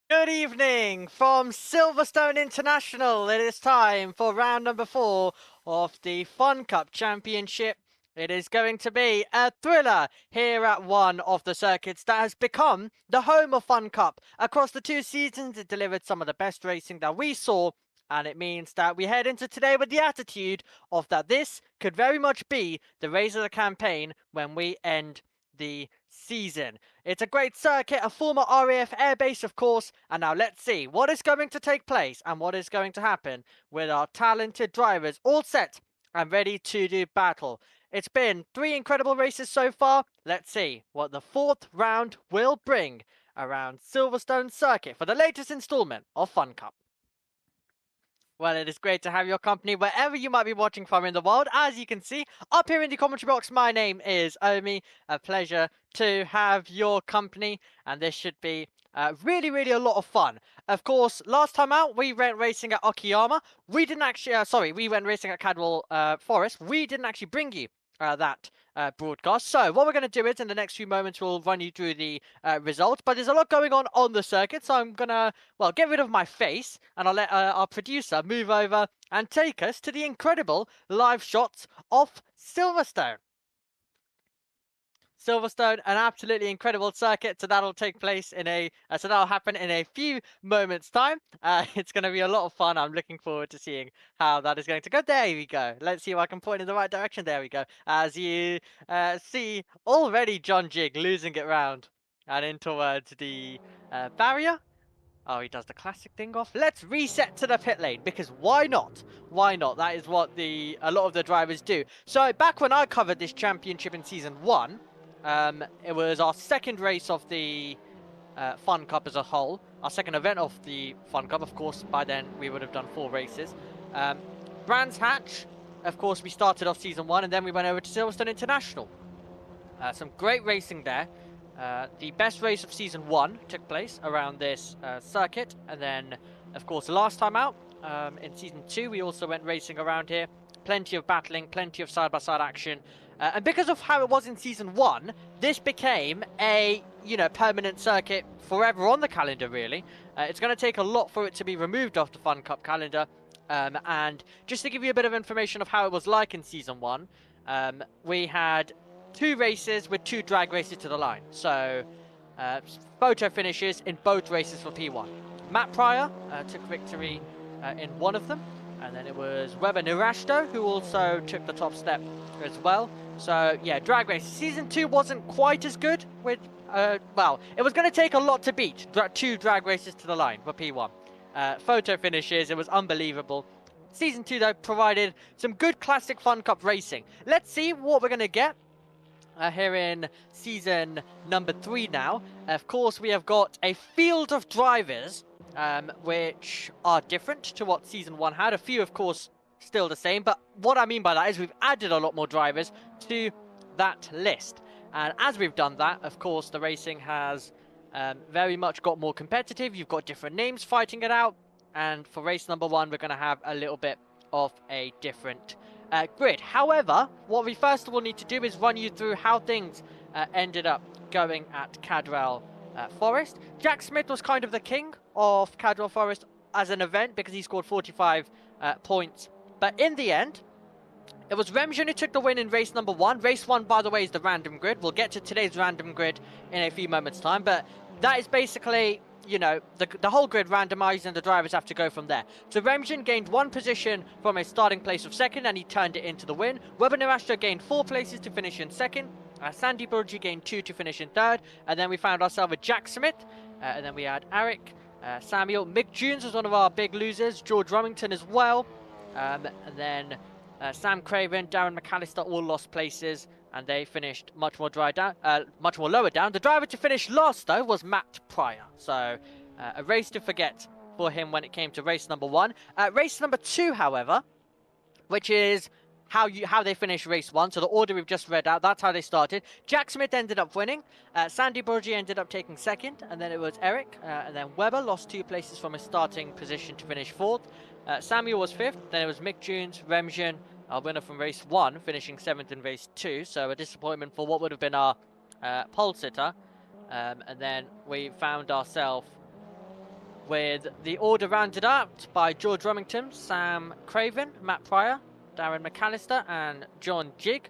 Good evening from Silverstone International. It is time for round number 4 of the FunCup Championship. It is going to be a thriller here at one of the circuits that has become the home of FunCup. Across the 2 seasons, it delivered some of the best racing that we saw, and it means that we head into today with the attitude of that this could very much be the race of the campaign when we end the season. It's a great circuit, a former RAF airbase, of course, and now let's see what is going to take place and what is going to happen with our talented drivers all set and ready to do battle. It's been 3 incredible races so far. Let's see what the 4th round will bring around Silverstone Circuit for the latest installment of FunCup. Well, it is great to have your company wherever you might be watching from in the world. As you can see, up here in the commentary box, my name is Omi. A pleasure to have your company, and this should be really a lot of fun. Of course, last time out, we went racing at Okayama. We didn't actually, we went racing at Cadwell Forest. We didn't actually bring you that broadcast. So what we're going to do is in the next few moments we'll run you through the results, but there's a lot going on the circuit, so I'm gonna get rid of my face and I'll let our producer move over and take us to the incredible live shots of Silverstone. Silverstone, an absolutely incredible circuit. So that'll take place in that'll happen in a few moments' time. It's going to be a lot of fun. I'm looking forward to seeing how that is going to go. There we go. Let's see if I can point in the right direction. There we go. As you see, already John Jig losing it round and in towards the barrier. Oh, he does the classic thing off. Let's reset to the pit lane, because why not? Why not? That is what a lot of the drivers do. So back when I covered this championship in Season 1, it was our second race of the FunCup as a whole. Our second event of the FunCup. Of course, by then we would have done 4 races. Brands Hatch, of course, we started off Season 1 and then we went over to Silverstone International. Some great racing there. The best race of Season 1 took place around this circuit. And then, of course, last time out, in Season 2, we also went racing around here. Plenty of battling, plenty of side-by-side action. And because of how it was in Season 1, this became a, permanent circuit forever on the calendar, really. It's going to take a lot for it to be removed off the FunCup calendar. And just to give you a bit of information of how it was like in Season 1, we had 2 races with 2 drag races to the line. So, photo finishes in both races for P1. Matt Pryor took victory in one of them. And then it was Weber Nurashto who also took the top step as well. So, yeah, drag race. Season 2 wasn't quite as good with, it was going to take a lot to beat 2 drag races to the line for P1. Photo finishes, it was unbelievable. Season 2, though, provided some good classic FunCup racing. Let's see what we're going to get here in season number 3 now. Of course, we have got a field of drivers which are different to what Season 1 had. A few, of course, still the same, but what I mean by that is we've added a lot more drivers to that list. And as we've done that, of course, the racing has very much got more competitive. You've got different names fighting it out, and for race number 1, we're going to have a little bit of a different grid. However, what we first of all need to do is run you through how things ended up going at Cadwell Forest. Jack Smith was kind of the king of Cadwell Forest as an event because he scored 45 points. But in the end, it was Remgen who took the win in race number 1. Race 1, by the way, is the random grid. We'll get to today's random grid in a few moments' time. But that is basically, the whole grid randomized and the drivers have to go from there. So Remgen gained 1 position from a starting place of 2nd and he turned it into the win. Weber Nurashto gained 4 places to finish in 2nd. Sandy Burgi gained 2 to finish in 3rd. And then we found ourselves with Jack Smith. And then we had Eric, Samuel. Mick Jones was one of our big losers. George Rumington as well. And then Sam Craven, Darren McAllister all lost places. And they finished much more lower down. The driver to finish last, though, was Matt Pryor. So, a race to forget for him when it came to race number 1. Race number 2, however, which is how they finished race 1. So the order we've just read out, that's how they started. Jack Smith ended up winning. Sandy Burgi ended up taking 2nd. And then it was Eric. And then Weber lost 2 places from his starting position to finish 4th. Samuel was 5th. Then it was Mick Jones, Remgen, our winner from race 1, finishing 7th in race 2. So a disappointment for what would have been our pole sitter. And then we found ourselves with the order rounded up by George Remington, Sam Craven, Matt Pryor, Darren McAllister, and John Jig.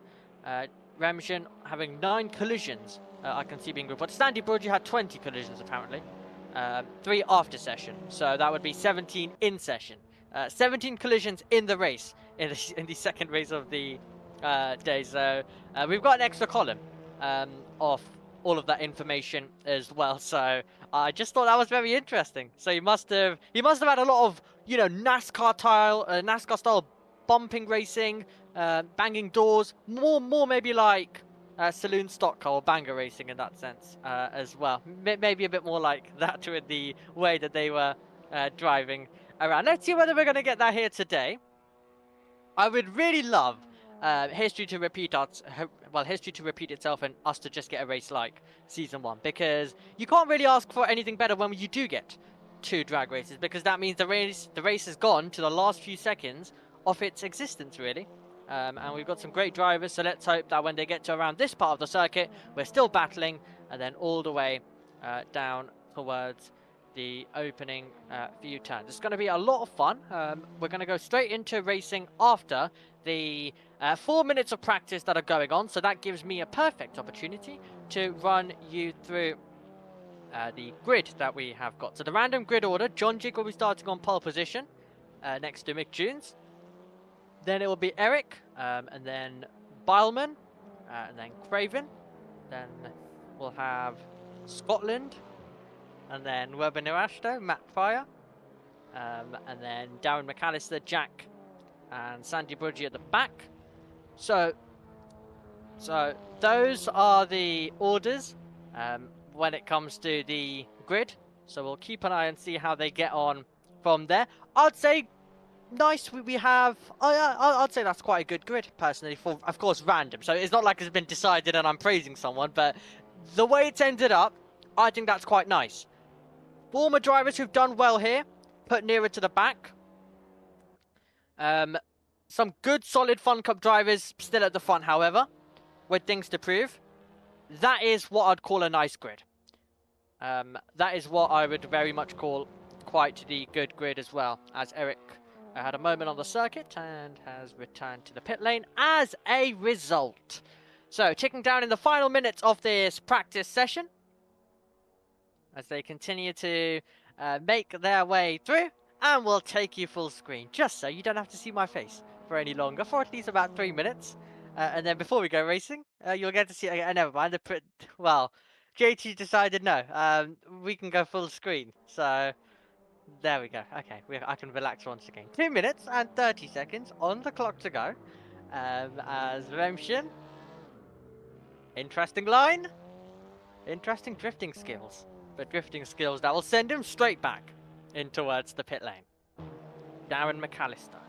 Remington having 9 collisions, I can see being reported. Sandy Burgee had 20 collisions apparently. 3 after session, so that would be 17 in session. 17 collisions in the race, in the second race of the day. So we've got an extra column of all of that information as well. So I just thought that was very interesting. So he must have had a lot of, you know, NASCAR style bumping racing, banging doors, more maybe like saloon stock car or banger racing in that sense as well. Maybe a bit more like that with the way that they were driving around. Let's see whether we're going to get that here today. I would really love history to repeat itself and us to just get a race like season 1, because you can't really ask for anything better when you do get 2 drag races, because that means the race has gone to the last few seconds of its existence, really. And we've got some great drivers, so let's hope that when they get to around this part of the circuit, we're still battling, and then all the way down towards the opening few turns. It's going to be a lot of fun. We're going to go straight into racing after the 4 minutes of practice that are going on, so that gives me a perfect opportunity to run you through the grid that we have got. So the random grid order, John Jig will be starting on pole position next to Mick Jones. Then it will be Eric, and then Bileman, and then Craven. Then we'll have Scotland, and then Weber-Nirashto, Matt Pryor, and then Darren McAllister, Jack, and Sandy Burgee at the back. So those are the orders when it comes to the grid. So we'll keep an eye and see how they get on from there. I'd say nice. We have. I'd say that's quite a good grid personally. For of course random. So it's not like it's been decided and I'm praising someone, but the way it's ended up, I think that's quite nice. Former drivers who've done well here, put nearer to the back. Some good, solid FunCup drivers still at the front, however, with things to prove. That is what I'd call a nice grid. That is what I would very much call quite the good grid as well, as Eric had a moment on the circuit and has returned to the pit lane as a result. So, ticking down in the final minutes of this practice session, as they continue to make their way through, and we'll take you full screen, just so you don't have to see my face for any longer, for at least about 3 minutes. And then before we go racing, you'll get to see, never mind, well, JT decided no, we can go full screen, so there we go. Okay, I can relax once again. 2 minutes and 30 seconds on the clock to go, as Remshin, interesting line, interesting drifting skills, but drifting skills that will send him straight back in towards the pit lane. Darren McAllister.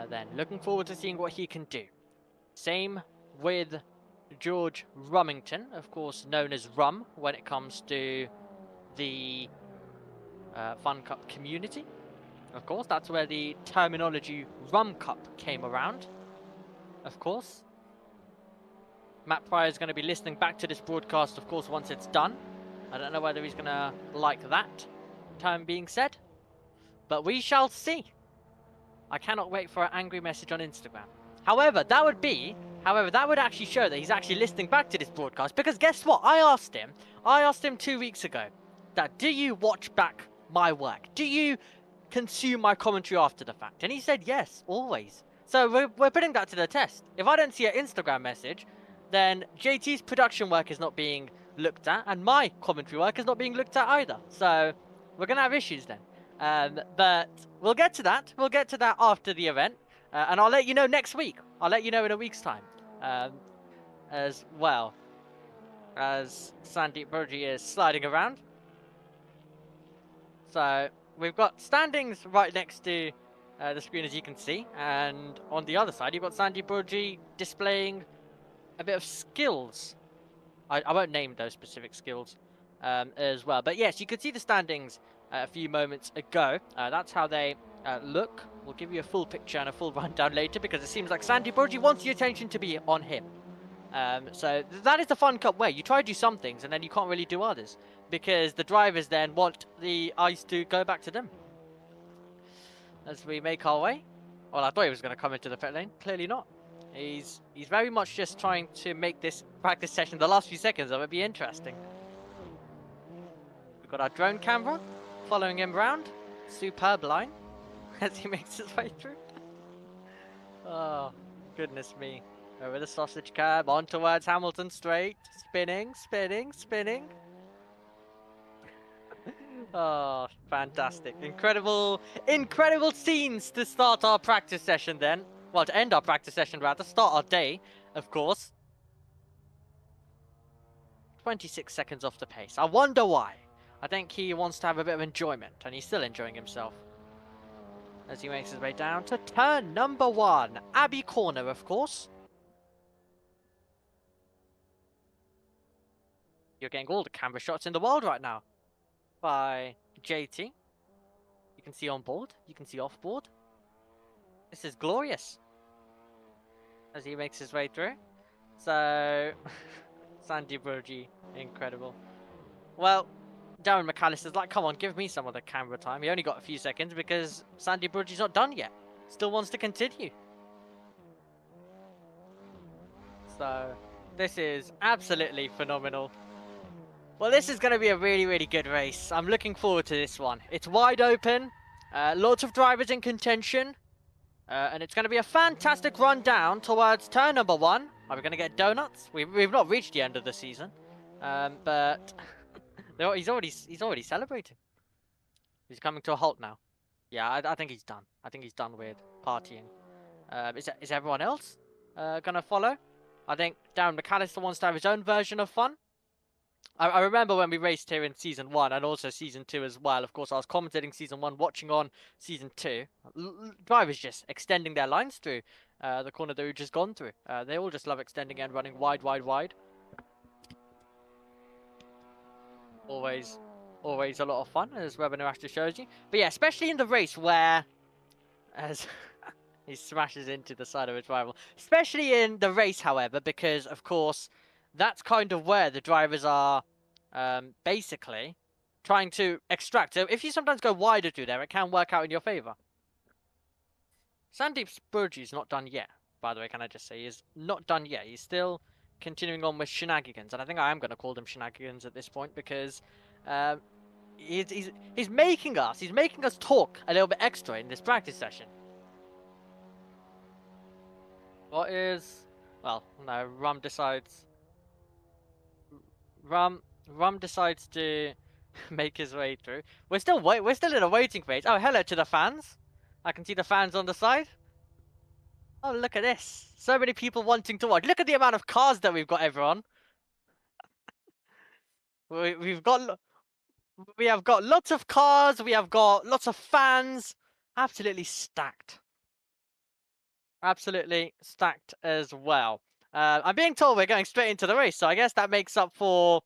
Then looking forward to seeing what he can do. Same with George Rumington, of course known as Rum when it comes to the FunCup community. Of course, that's where the terminology Rum Cup came around. Of course. Matt Pryor is going to be listening back to this broadcast, of course, once it's done. I don't know whether he's going to like that term being said, but we shall see. I cannot wait for an angry message on Instagram. However, that would actually show that he's actually listening back to this broadcast, because guess what? I asked him 2 weeks ago, that do you watch back my work? Do you consume my commentary after the fact? And he said yes, always. So we're putting that to the test. If I don't see an Instagram message, then JT's production work is not being looked at, and my commentary work is not being looked at either. So we're going to have issues then. But we'll get to that. We'll get to that after the event. And I'll let you know next week. I'll let you know in a week's time. As well as Sandy Burgee is sliding around. So we've got standings right next to the screen, as you can see. And on the other side, you've got Sandy Burgee displaying a bit of skills. I won't name those specific skills as well. But yes, you could see the standings a few moments ago. That's how they look. We'll give you a full picture and a full rundown later, because it seems like Sandy Burgee wants the attention to be on him. So that is the FunCup way. You try to do some things and then you can't really do others because the drivers then want the ice to go back to them. As we make our way. Well, I thought he was going to come into the pit lane. Clearly not. He's very much just trying to make this practice session, the last few seconds of it, be interesting. We've got our drone camera following him round. Superb line as he makes his way through. Oh, goodness me. Over the sausage curb, on towards Hamilton straight. Spinning, spinning, spinning. Oh, fantastic. Incredible, incredible scenes to start our practice session then. Well, to end our practice session rather. Start our day, of course. 26 seconds off the pace. I wonder why. I think he wants to have a bit of enjoyment, and he's still enjoying himself. As he makes his way down to turn number 1. Abbey Corner, of course. You're getting all the camera shots in the world right now. By JT. You can see on board. You can see off board. This is glorious. As he makes his way through. So, Sandy Burgi, incredible. Well, Darren McAllister's like, come on, give me some of the camera time. He only got a few seconds because Sandy Burgi's not done yet. Still wants to continue. So, this is absolutely phenomenal. Well, this is going to be a really, really good race. I'm looking forward to this one. It's wide open. Lots of drivers in contention. And it's going to be a fantastic run down towards turn number 1. Are we going to get donuts? We've not reached the end of the season. But he's already celebrating. He's coming to a halt now. Yeah, I think he's done. I think he's done with partying. Is everyone else going to follow? I think Darren McAllister wants to have his own version of fun. I remember when we raced here in Season 1 and also Season 2 as well. Of course, I was commentating Season 1, watching on Season 2. Drivers just extending their lines through the corner that we've just gone through. They all just love extending and running wide, wide, wide. Always a lot of fun, as Webinar actually shows you. But yeah, especially in the race where, as he smashes into the side of his rival. Especially in the race, however, because, of course, that's kind of where the drivers are basically trying to extract. So if you sometimes go wider through there, it can work out in your favour. Sandeep Spurgeon's not done yet, by the way, can I just say. He's not done yet. He's still continuing on with shenanigans. And I think I am going to call them shenanigans at this point because he's making us talk a little bit extra in this practice session. What is... Well, no, Rum decides to make his way through. We're still in a waiting phase. Oh, hello to the fans. I can see the fans on the side. Oh, look at this. So many people wanting to watch. Look at the amount of cars that we've got, everyone. We have got lots of cars. We have got lots of fans. Absolutely stacked. Absolutely stacked as well. I'm being told we're going straight into the race, so I guess that makes up for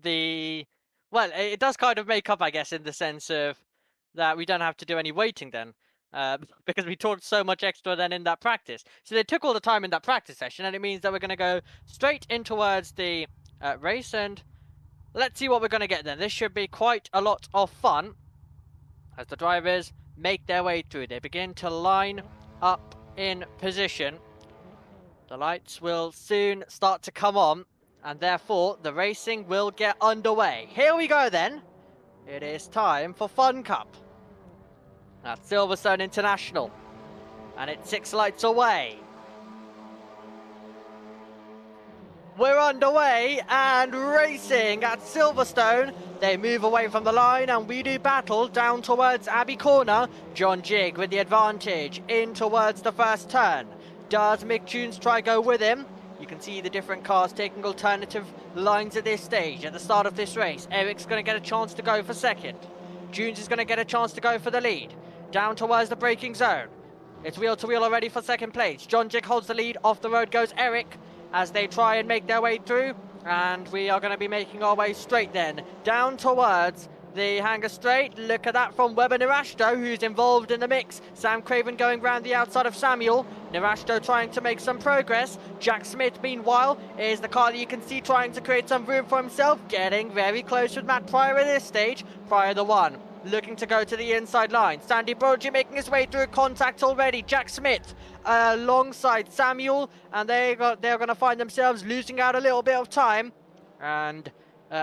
the... Well, it does kind of make up, I guess, in the sense of that we don't have to do any waiting then. Because we talked so much extra then in that practice. So they took all the time in that practice session, and it means that we're going to go straight in towards the race, and let's see what we're going to get then. This should be quite a lot of fun as the drivers make their way through. They begin to line up in position. The lights will soon start to come on, and therefore the racing will get underway. Here we go then. It is time for FunCup at Silverstone International, and it's 6 lights away. We're underway and racing at Silverstone. They move away from the line and we do battle down towards Abbey Corner. John Jig with the advantage in towards the first turn. Does Mick Tunes try go with him? You can see the different cars taking alternative lines at this stage. At the start of this race, Eric's going to get a chance to go for second. Tunes is going to get a chance to go for the lead. Down towards the braking zone. It's wheel to wheel already for second place. John Jig holds the lead. Off the road goes Eric as they try and make their way through. And we are going to be making our way straight then down towards the hanger straight. Look at that from Webber Nirashto, who's involved in the mix. Sam Craven going round the outside of Samuel. Nirashto trying to make some progress. Jack Smith, meanwhile, is the car that you can see trying to create some room for himself. Getting very close with Matt Pryor at this stage. Pryor the one, looking to go to the inside line. Sandy Brogy making his way through contact already. Jack Smith alongside Samuel, and they're going to find themselves losing out a little bit of time and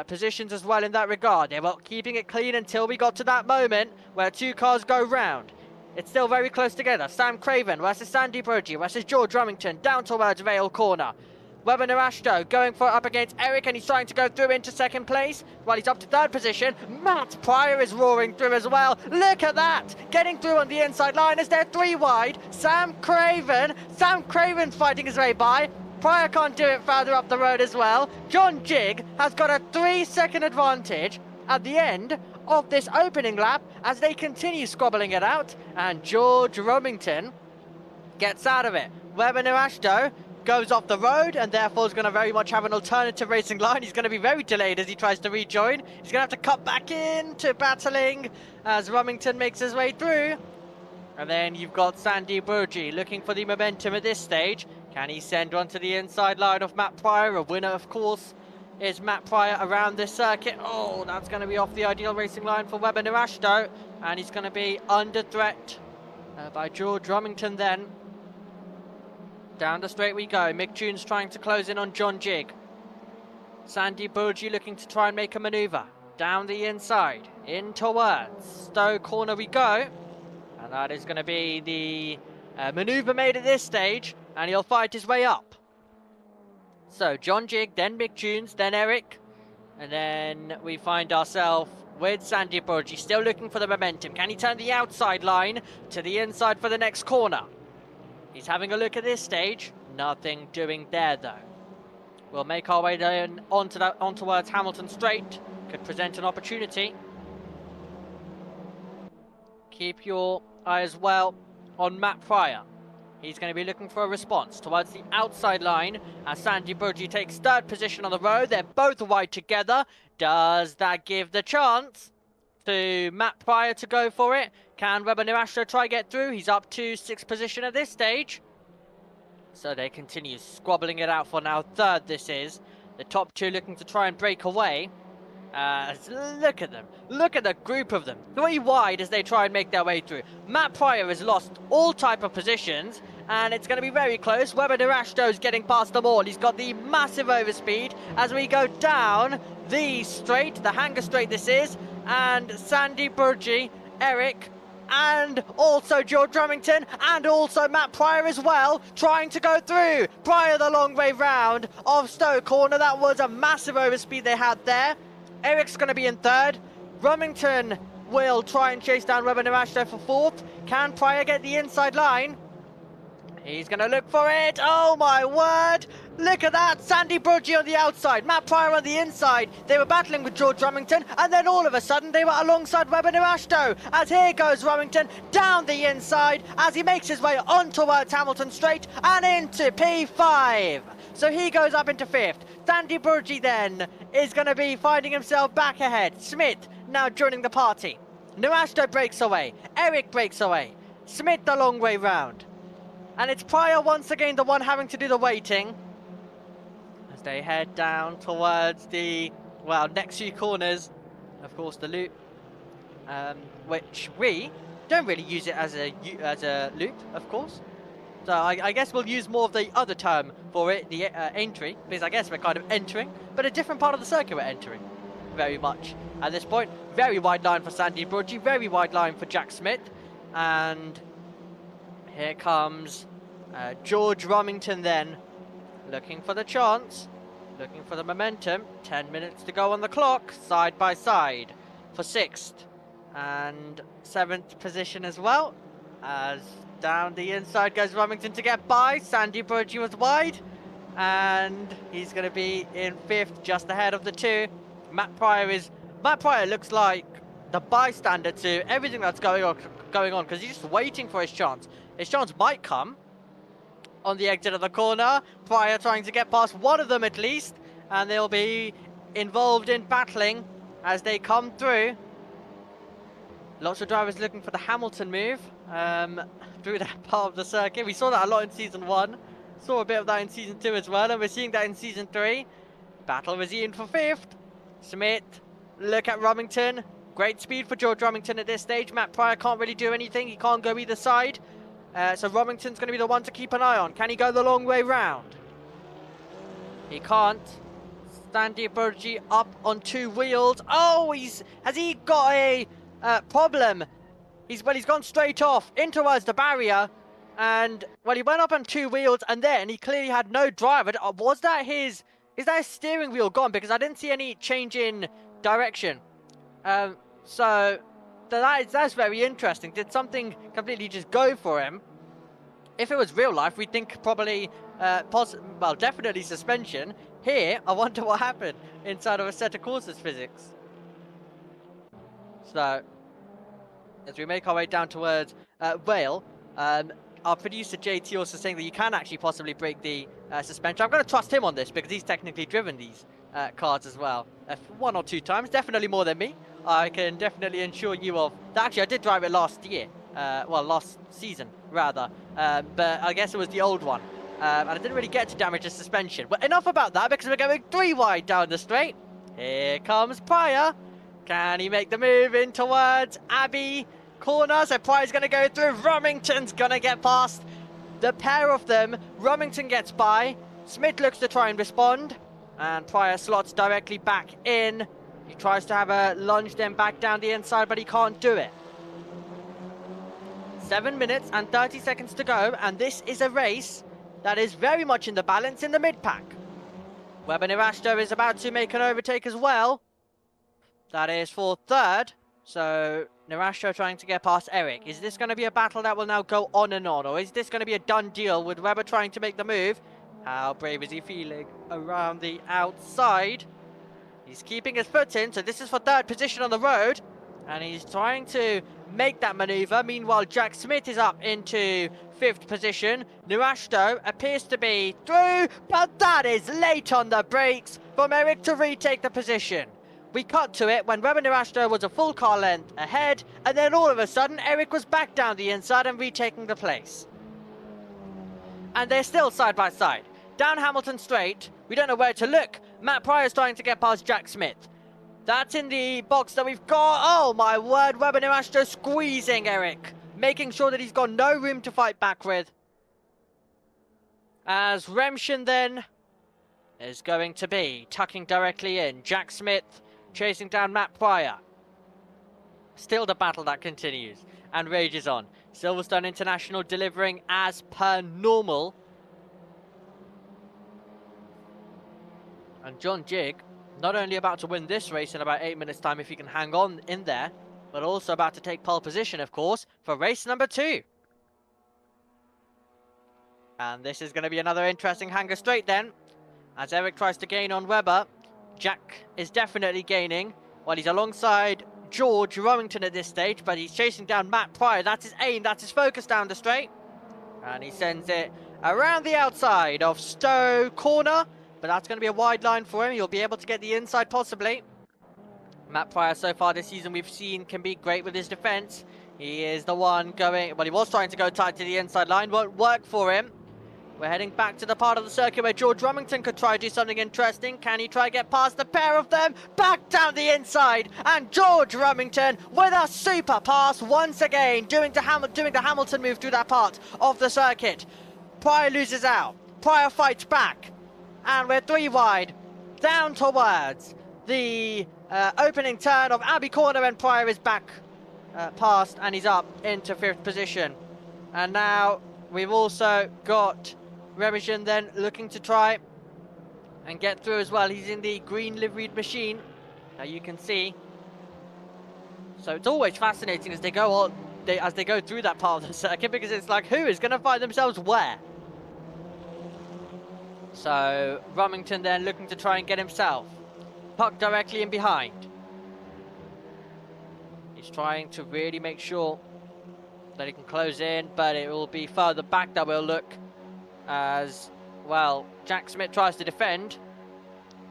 positions as well in that regard. They were keeping it clean until we got to that moment where two cars go round. It's still very close together. Sam Craven versus Sandy Brogy versus George Remington down towards Vale Corner. Webber Nirashto going for it up against Eric, and he's trying to go through into second place. While he's up to third position, Matt Pryor is roaring through as well. Look at that! Getting through on the inside line as they're three wide. Sam Craven's fighting his way by. Pryor can't do it further up the road as well. John Jig has got a 3-second advantage at the end of this opening lap as they continue squabbling it out, and George Remington gets out of it. Webber Nirashto goes off the road and therefore is going to very much have an alternative racing line. He's going to be very delayed as he tries to rejoin. He's going to have to cut back into battling as Remington makes his way through. And then you've got Sandy Brogy looking for the momentum at this stage. Can he send one to the inside line of Matt Pryor? A winner, of course, is Matt Pryor around this circuit. Oh, that's going to be off the ideal racing line for Webber Nirashto. And he's going to be under threat by George Remington then. Down the straight we go. Mick Tunes trying to close in on John Jig. Sandy Brogy looking to try and make a manoeuvre. Down the inside. In towards Stowe Corner we go. And that is going to be the manoeuvre made at this stage. And he'll fight his way up. So John Jig, then Mick Tunes, then Eric. And then we find ourselves with Sandy Brogy still looking for the momentum. Can he turn the outside line to the inside for the next corner? He's having a look at this stage. Nothing doing there though. We'll make our way down on towards Hamilton Straight. Could present an opportunity. Keep your eye as well on Matt Pryor. He's going to be looking for a response towards the outside line as Sandy Brogy takes third position on the road. They're both wide together. Does that give the chance to Matt Pryor to go for it? Can Webber Nirashto try get through? He's up to 6th position at this stage. So they continue squabbling it out for now. Third this is. The top two looking to try and break away. Look at them. Look at the group of them. 3 wide as they try and make their way through. Matt Pryor has lost all type of positions. And it's going to be very close. Webber Nirashto's getting past them all. He's got the massive overspeed as we go down the straight. The hanger straight this is. And Sandy Brogy, Eric, and also George Remington, and also Matt Pryor as well, trying to go through. Pryor the long way round of Stowe Corner. That was a massive overspeed they had there. Eric's going to be in third. Remington will try and chase down Webber Nirashto for fourth. Can Pryor get the inside line? He's going to look for it. Oh my word. Look at that. Sandy Brogy on the outside. Matt Pryor on the inside. They were battling with George Remington. And then all of a sudden they were alongside Webber Nirashto. As here goes Remington down the inside as he makes his way on towards Hamilton Straight and into P5. So he goes up into 5th. Sandy Brogy then is going to be finding himself back ahead. Smith now joining the party. Nirashto breaks away. Eric breaks away. Smith the long way round. And it's Pryor once again the one having to do the waiting as they head down towards the, well, next few corners. Of course, the loop, which we don't really use it as a loop, of course. So I guess we'll use more of the other term for it, the entry, because I guess we're kind of entering, but a different part of the circuit we're entering. Very much at this point. Very wide line for Sandy Brogy, very wide line for Jack Smith, and here comes George Remington then, looking for the chance, looking for the momentum. 10 minutes to go on the clock, side by side for 6th and 7th position as well. As down the inside goes Remington to get by. Sandy Brogy was wide, and he's going to be in 5th, just ahead of the 2. Matt Pryor looks like the bystander to everything that's going on, because he's just waiting for his chance. His chance might come on the exit of the corner. Pryor trying to get past one of them at least, and they'll be involved in battling as they come through. Lots of drivers looking for the Hamilton move through that part of the circuit. We saw that a lot in Season 1. Saw a bit of that in Season 2 as well, and we're seeing that in Season 3. Battle was Ian for 5th. Smith, look at Rumington. Great speed for George Rumington at this stage. Matt Pryor can't really do anything. He can't go either side. So Rumington's going to be the one to keep an eye on. Can he go the long way round? He can't. Standy Burgi up on 2 wheels. Oh, has he got a problem? He's gone straight off in towards the barrier. And, well, he went up on 2 wheels and then he clearly had no driver. Is that his steering wheel gone? Because I didn't see any change in direction. So that's very interesting. Did something completely just go for him? If it was real life, we'd think probably, well, definitely suspension. Here, I wonder what happened inside of a set of courses physics. So, as we make our way down towards Vale, our producer JT also saying that you can actually possibly break the suspension. I'm going to trust him on this because he's technically driven these cars as well 1 or 2 times, definitely more than me. I can definitely assure you of that. Actually, I did drive it last year, well, last season rather, but I guess it was the old one, and I didn't really get to damage the suspension. But enough about that, because we're going 3 wide down the straight. Here comes Pryor. Can he make the move in towards Abbey corner? So Pryor's going to go through. Rumington's going to get past the pair of them. Rumington gets by. Smith looks to try and respond, and Pryor slots directly back in. He tries to have a lunge then back down the inside, but he can't do it. 7 minutes and 30 seconds to go, and this is a race that is very much in the balance in the mid-pack. Webber Nirashto is about to make an overtake as well. That is for 3rd. So Nirashto trying to get past Eric. Is this going to be a battle that will now go on and on, or is this going to be a done deal with Webber trying to make the move? How brave is he feeling around the outside? He's keeping his foot in, so this is for 3rd position on the road. And he's trying to make that maneuver. Meanwhile, Jack Smith is up into 5th position. Nirashto appears to be through, but that is late on the brakes from Eric to retake the position. We cut to it when Webber Nirashto was a full car length ahead, and then all of a sudden Eric was back down the inside and retaking the place. And they're still side by side. Down Hamilton Straight, we don't know where to look. Matt Pryor's trying to get past Jack Smith. That's in the box that we've got. Oh my word, Webber Nirashto squeezing Eric, making sure that he's got no room to fight back with. As Remshin then is going to be tucking directly in. Jack Smith chasing down Matt Pryor. Still the battle that continues and rages on. Silverstone International delivering as per normal. And John Jigg not only about to win this race in about 8 minutes time if he can hang on in there, but also about to take pole position, of course, for race number 2. And this is going to be another interesting hanger straight then, as Eric tries to gain on Webber. Jack is definitely gaining while he's alongside George Rumington at this stage, but he's chasing down Matt Pryor. That's his aim, that's his focus down the straight. And he sends it around the outside of Stowe Corner, but that's going to be a wide line for him. He'll be able to get the inside possibly. Matt Pryor so far this season we've seen can be great with his defense. He is the one going, well, he was trying to go tight to the inside line, won't work for him. We're heading back to the part of the circuit where George Rumington could try to do something interesting. Can he try to get past the pair of them? Back down the inside, and George Rumington with a super pass once again, doing the Hamilton move through that part of the circuit. Pryor loses out. Pryor fights back, and we're 3 wide down towards the opening turn of Abbey Corner, and Pryor is back past, and he's up into 5th position. And now we've also got Remington then looking to try and get through as well. He's in the green liveried machine, now you can see. So it's always fascinating as they go on, as they go through that part of the circuit, because it's like, who is going to find themselves where? So Rumington then looking to try and get himself pucked directly in behind. He's trying to really make sure that he can close in, but it will be further back that we'll look as, well, Jack Smith tries to defend.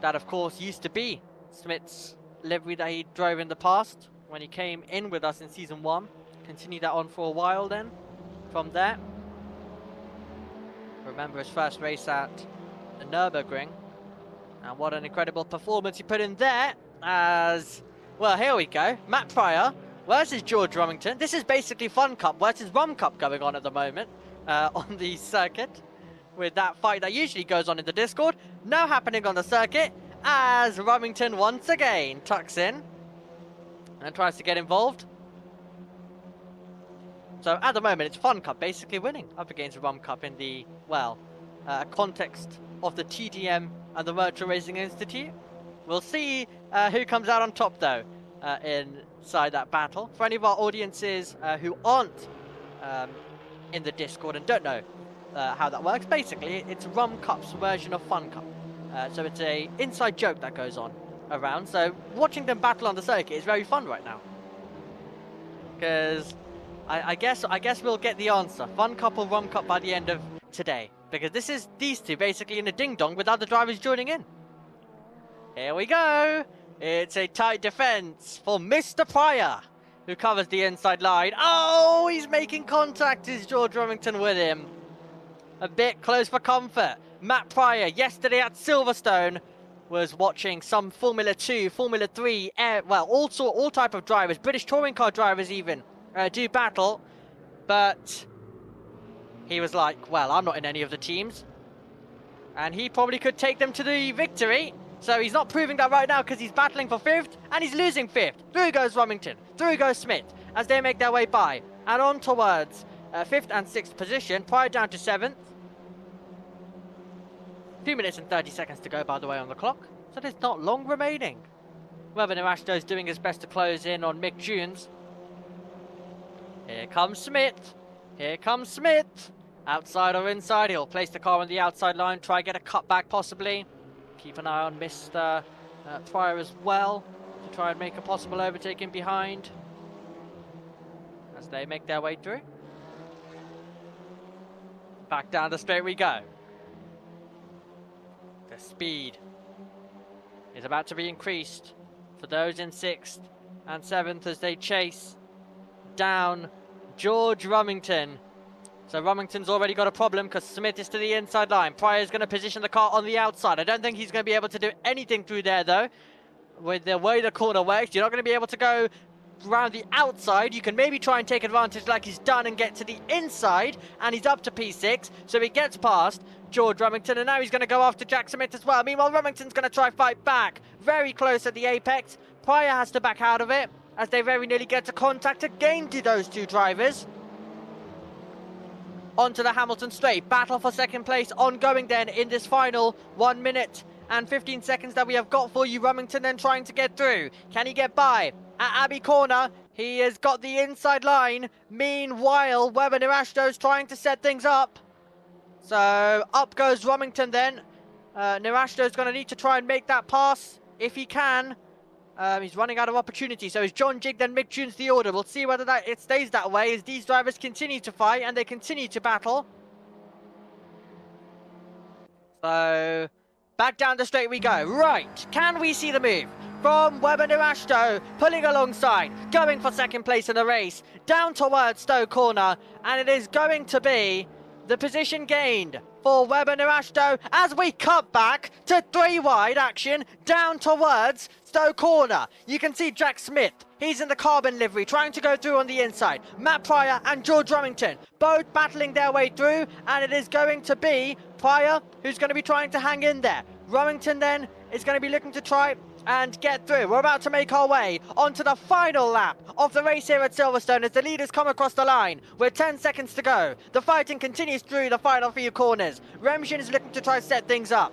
That, of course, used to be Smith's livery that he drove in the past when he came in with us in Season 1. Continued that on for a while then, from there. Remember his first race at the Nürburgring. And what an incredible performance he put in there as... Well, here we go. Matt Pryor versus George Remington. This is basically FunCup versus RumCup going on at the moment on the circuit. With that fight that usually goes on in the Discord. Now happening on the circuit as Remington once again tucks in and tries to get involved. So at the moment it's FunCup basically winning up against RumCup in the, well, context of the TDM and the Virtual Racing Institute. We'll see who comes out on top though inside that battle. For any of our audiences who aren't in the Discord and don't know how that works, basically it's RumCup's version of FunCup. So it's a inside joke that goes on around. So watching them battle on the circuit is very fun right now. Because I guess we'll get the answer. FunCup or RumCup by the end of today. Because this is these two basically in a ding-dong with other drivers joining in. Here we go. It's a tight defense for Mr. Pryor, who covers the inside line. Oh, he's making contact. Is George Remington with him? A bit close for comfort. Matt Pryor, yesterday at Silverstone, was watching some Formula 2, Formula 3, well, all type of drivers, British touring car drivers even, do battle. But he was like, well, I'm not in any of the teams. And he probably could take them to the victory. So he's not proving that right now because he's battling for 5th and he's losing 5th. Through goes Remington. Through goes Smith as they make their way by. And on towards 5th and 6th position. Pryor down to 7th. 2 minutes and 30 seconds to go, by the way, on the clock. So there's not long remaining. Weber Narashto is doing his best to close in on Mick Junes. Here comes Smith. Here comes Smith. Outside or inside, he'll place the car on the outside line. Try get a cut back possibly. Keep an eye on Mr. Pryor as well, to try and make a possible overtaking behind as they make their way through. Back down the straight we go. The speed is about to be increased for those in 6th and 7th as they chase down George Remington. So Remington's already got a problem because Smith is to the inside line. Pryor's going to position the car on the outside. I don't think he's going to be able to do anything through there though. With the way the corner works, you're not going to be able to go around the outside. You can maybe try and take advantage like he's done and get to the inside. And he's up to P6. So he gets past George Remington. And now he's going to go after Jack Smith as well. Meanwhile, Remington's going to try fight back. Very close at the apex. Pryor has to back out of it as they very nearly get to contact again to those two drivers. Onto the Hamilton straight. Battle for 2nd place ongoing then in this final 1 minute and 15 seconds that we have got for you. Remington then trying to get through. Can he get by? At Abbey Corner, he has got the inside line. Meanwhile, Weber Narashto's trying to set things up. So up goes Remington then. Narashto's going to need to try and make that pass if he can. He's running out of opportunity. So is John Jig, then Mick Junes the order. We'll see whether it stays that way as these drivers continue to fight and they continue to battle. So back down the straight we go. Right, can we see the move from Weber Narashto pulling alongside, going for 2nd place in the race, down towards Stowe Corner, and it is going to be the position gained for Weber Narashto as we cut back to 3 wide action down towards Stowe Corner. You can see Jack Smith. He's in the carbon livery trying to go through on the inside. Matt Pryor and George Remington both battling their way through, and it is going to be Pryor who's going to be trying to hang in there. Remington then is going to be looking to try and get through. We're about to make our way onto the final lap of the race here at Silverstone as the leaders come across the line with 10 seconds to go. The fighting continues through the final few corners. Remington is looking to try and set things up.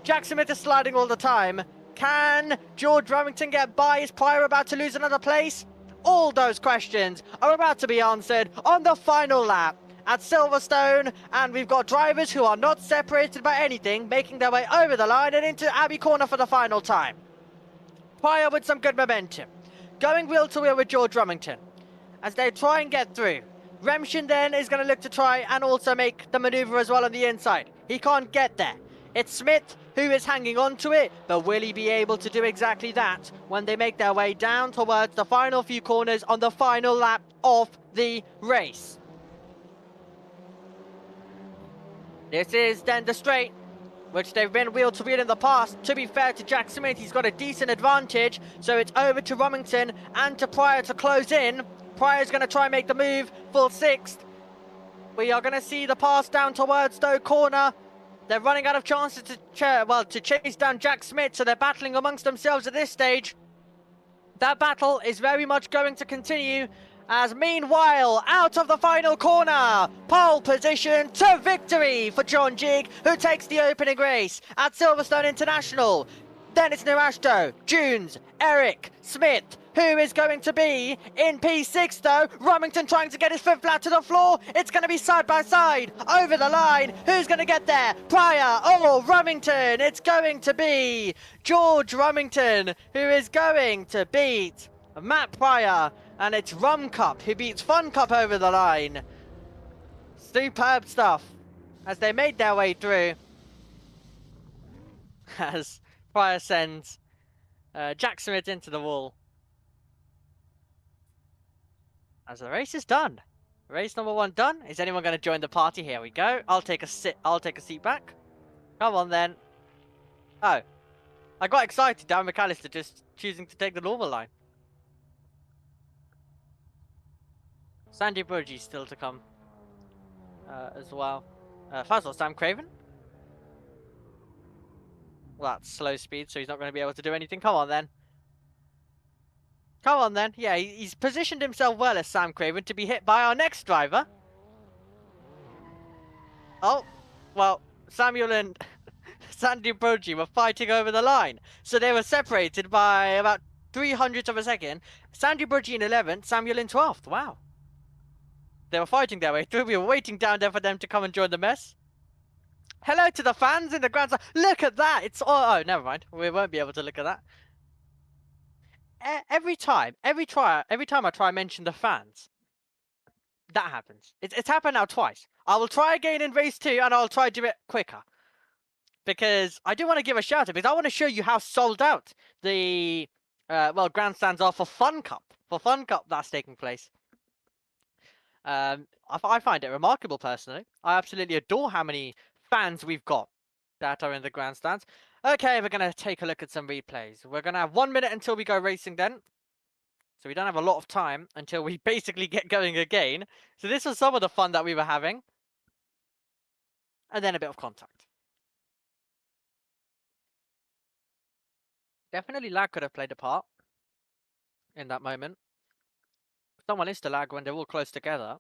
Jack Smith is sliding all the time. Can George Remington get by? Is Pryor about to lose another place? All those questions are about to be answered on the final lap at Silverstone, and we've got drivers who are not separated by anything making their way over the line and into Abbey Corner for the final time. Pryor with some good momentum, going wheel to wheel with George Remington as they try and get through. Remington then is going to look to try and also make the maneuver as well on the inside. He can't get there. It's Smith who is hanging on to it, but will he be able to do exactly that when they make their way down towards the final few corners on the final lap of the race? This is then the straight, which they've been wheel to wheel in the past. To be fair to Jack Smith, he's got a decent advantage, so it's over to Rumington and to Pryor to close in. Pryor's going to try and make the move, full sixth. We are going to see the pass down towards Stowe Corner. They're running out of chances to chase down Jack Smith, so they're battling amongst themselves at this stage. That battle is very much going to continue, as meanwhile, out of the final corner, pole position to victory for John Jig, who takes the opening race at Silverstone International. Then it's Nirashto, Dunes, Eric, Smith, who is going to be in P6 though. Rumington trying to get his foot flat to the floor. It's going to be side by side, over the line. Who's going to get there? Pryor or Rumington? It's going to be George Rumington, who is going to beat Matt Pryor. And it's FunCup who beats FunCup over the line. Superb stuff as they made their way through. As Pryor sends Jack Smith into the wall. As the race is done. Race number 1 done. Is anyone going to join the party? Here we go. I'll take a seat back. Come on then. Oh. I got excited. Darren McAllister just choosing to take the normal line. Sandy Burgee still to come as well. First of all, Sam Craven. Well, that's slow speed, so he's not going to be able to do anything. Come on then. Come on then. Yeah, he's positioned himself well as Sam Craven to be hit by our next driver. Oh, well, Samuel and Sandy Burgee were fighting over the line. So they were separated by about 300ths of a second. Sandy Burgee in 11th, Samuel in 12th. Wow. They were fighting their way through. We were waiting down there for them to come and join the mess. Hello to the fans in the grandstand. Look at that. It's oh, never mind. We won't be able to look at that. Every time I try and mention the fans, that happens. It's happened now twice. I will try again in race 2 and I'll try to do it quicker. Because I do want to give a shout out because I want to show you how sold out the grandstands are for FunCup. For FunCup that's taking place. I find it remarkable personally. I absolutely adore how many fans we've got that are in the grandstands. Okay, we're going to take a look at some replays. We're going to have 1 minute until we go racing then. So we don't have a lot of time until we basically get going again. So this was some of the fun that we were having. And then a bit of contact. Definitely lag could have played a part in that moment. Someone is to lag when they're all close together.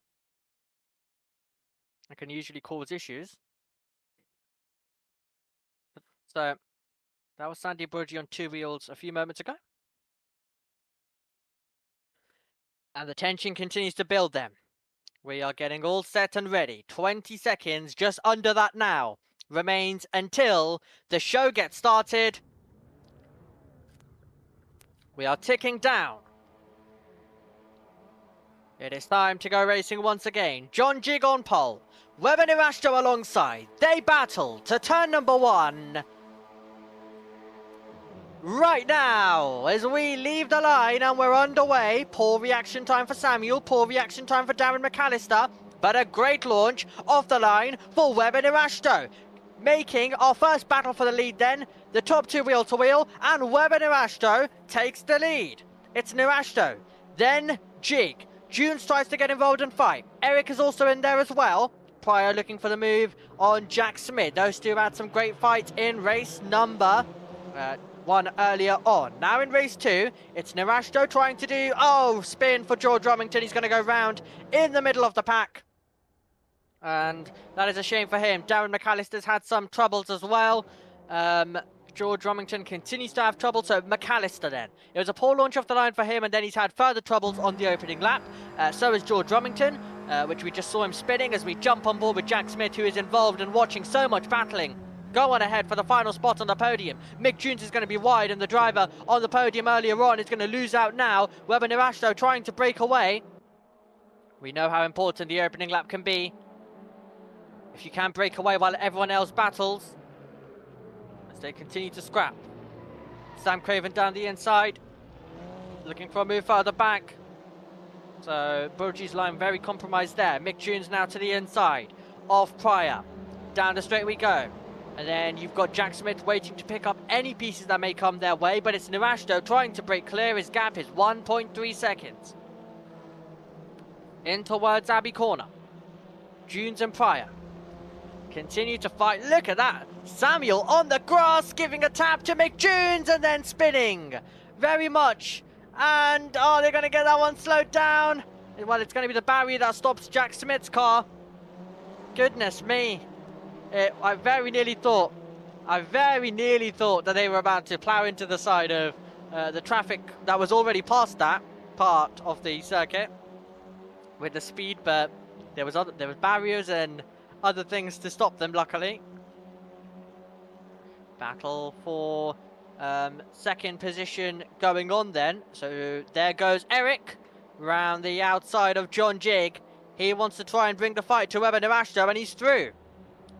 It can usually cause issues. So that was Sandy Burgee on 2 wheels a few moments ago. And the tension continues to build then. We are getting all set and ready. 20 seconds, just under that now, remains until the show gets started. We are ticking down. It is time to go racing once again. John Jig on pole. Webber Nirashto alongside. They battle to turn number 1. Right now, as we leave the line and we're underway. Poor reaction time for Samuel. Poor reaction time for Darren McAllister. But a great launch off the line for Webber Nirashto. Making our first battle for the lead then. The top 2 wheel to wheel. And Webber Nirashto takes the lead. It's Nirashto. Then Jig. Dunes tries to get involved and fight. Eric is also in there as well. Pryor looking for the move on Jack Smith. Those two had some great fights in race number 1 earlier on. Now in race 2, it's Nirashto trying to do, spin for George Rumington. He's going to go round in the middle of the pack. And that is a shame for him. Darren McAllister's had some troubles as well. George Rumington continues to have trouble, so McAllister then. It was a poor launch off the line for him, and then he's had further troubles on the opening lap. So is George Rumington, which we just saw him spinning as we jump on board with Jack Smith, who is involved and watching so much battling. Go on ahead for the final spot on the podium. Mick Dunes is going to be wide, and the driver on the podium earlier on is going to lose out now. Webber Nirashto trying to break away. We know how important the opening lap can be. If you can break away while everyone else battles. as they continue to scrap. Sam Craven down the inside, looking for a move further back. So Burgie's line very compromised there. Mick Jones now to the inside of Pryor. Down the straight we go. And then you've got Jack Smith waiting to pick up any pieces that may come their way, but it's Narashdo trying to break clear. His gap is 1.3 seconds. In towards Abbey Corner. Jones and Pryor continue to fight. Look at that. Samuel on the grass giving a tap to Mick Jones and then spinning. Very much. And, oh, they're going to get that one slowed down. Well, it's going to be the barrier that stops Jack Smith's car. Goodness me. I very nearly thought that they were about to plow into the side of the traffic that was already past that part of the circuit with the speed, but there was barriers and other things to stop them, luckily. Battle for second position going on then. So there goes Eric round the outside of John Jig. He wants to try and bring the fight to Webber Narashdo, and he's through.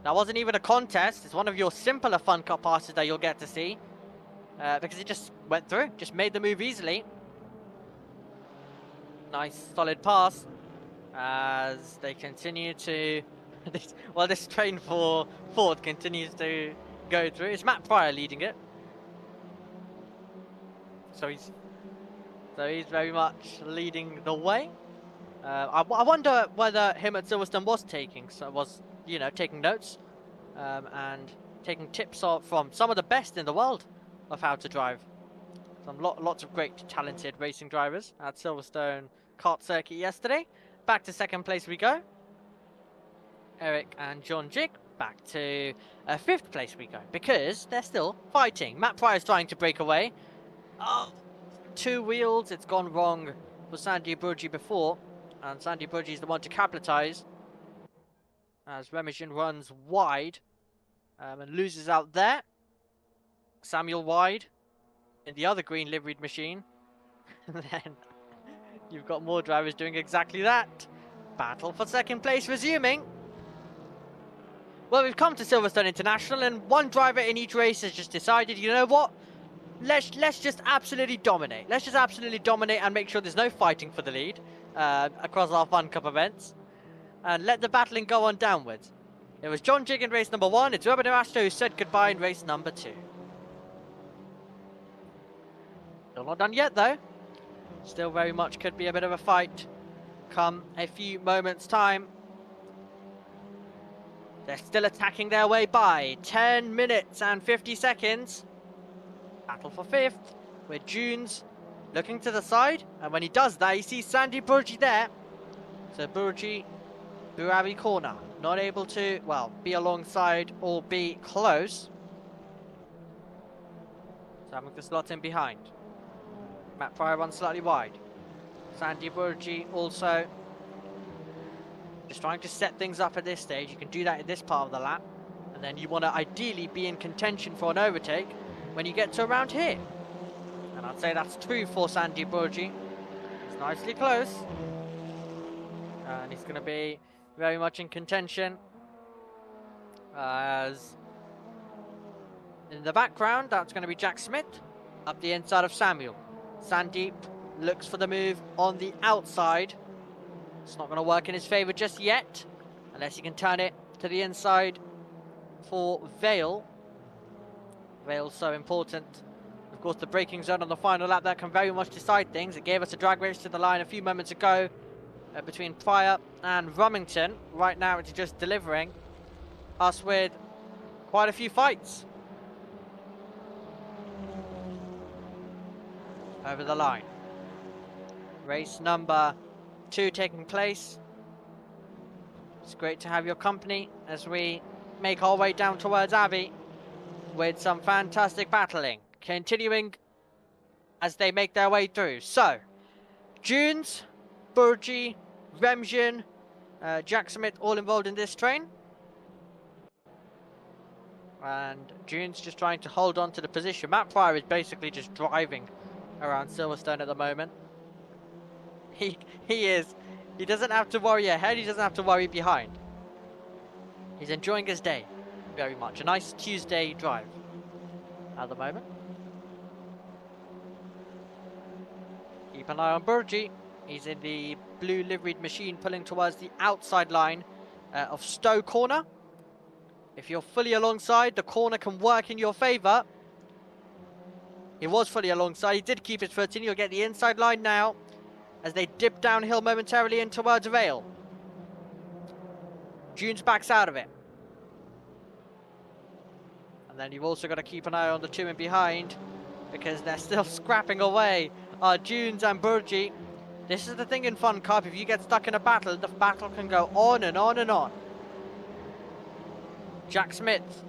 That wasn't even a contest. It's one of your simpler FunCup passes that you'll get to see. Because it just went through. Just made the move easily. Nice, solid pass. As they continue to... this train for Ford continues to go through. It's Matt Pryor leading it. So he's very much leading the way. I wonder whether him at Silverstone was taking notes and taking tips from some of the best in the world of how to drive. Lots of great talented racing drivers at Silverstone kart circuit yesterday. Back to second place we go. Eric and John Jig back to fifth place we go, because they're still fighting. Matt Pryor's trying to break away. Oh, two wheels. It's gone wrong for Sandy Burgi before. And Sandy Burgi is the one to capitalise. As Remigijun runs wide. And loses out there. Samuel wide. In the other green liveried machine. And then you've got more drivers doing exactly that. Battle for second place resuming. Well, we've come to Silverstone International, and one driver in each race has just decided, you know what? Let's just absolutely dominate. Let's just absolutely dominate and make sure there's no fighting for the lead across our FunCup events. And let the battling go on downwards. It was John Jig in race number 1. It's Webber Narashdo who said goodbye in race number 2. Still not done yet, though. Still very much could be a bit of a fight come a few moments' time. They're still attacking their way by 10 minutes and 50 seconds. Battle for fifth, with Jones looking to the side, and when he does that, he sees Sandy Burgi there. So Burgi, Burabi corner, not able to, well, be alongside or be close. So having to slot in behind. Matt Pryor runs slightly wide. Sandy Burgi also just trying to set things up at this stage. You can do that in this part of the lap, and then you want to ideally be in contention for an overtake when you get to around here. And I'd say that's true for Sandy Burgi. He's nicely close. And he's going to be very much in contention. As in the background, that's going to be Jack Smith up the inside of Samuel. Sandeep looks for the move on the outside. It's not going to work in his favour just yet, unless he can turn it to the inside for Vale. Vale's so important. Of course, the braking zone on the final lap, that can very much decide things. It gave us a drag race to the line a few moments ago between Pryor and Rumington. Right now, it's just delivering us with quite a few fights over the line. Race number 2 taking place. It's great to have your company as we make our way down towards Abbey with some fantastic battling continuing as they make their way through. So Jones, Burgi, Remigijun, Jack Smith all involved in this train, and Jones just trying to hold on to the position. Matt Pryor is basically just driving around Silverstone at the moment. He is. He doesn't have to worry ahead. He doesn't have to worry behind. He's enjoying his day very much. A nice Tuesday drive. at the moment. Keep an eye on Burgi. He's in the blue liveried machine pulling towards the outside line of Stowe corner. If you're fully alongside, the corner can work in your favour. He was fully alongside. He did keep his foot in. You'll get the inside line now as they dip downhill momentarily in towards Vale. Dunes backs out of it. And then you've also got to keep an eye on the two in behind because they're still scrapping away. Dunes and Burgi. This is the thing in FunCup. If you get stuck in a battle, the battle can go on and on and on. Jack Smith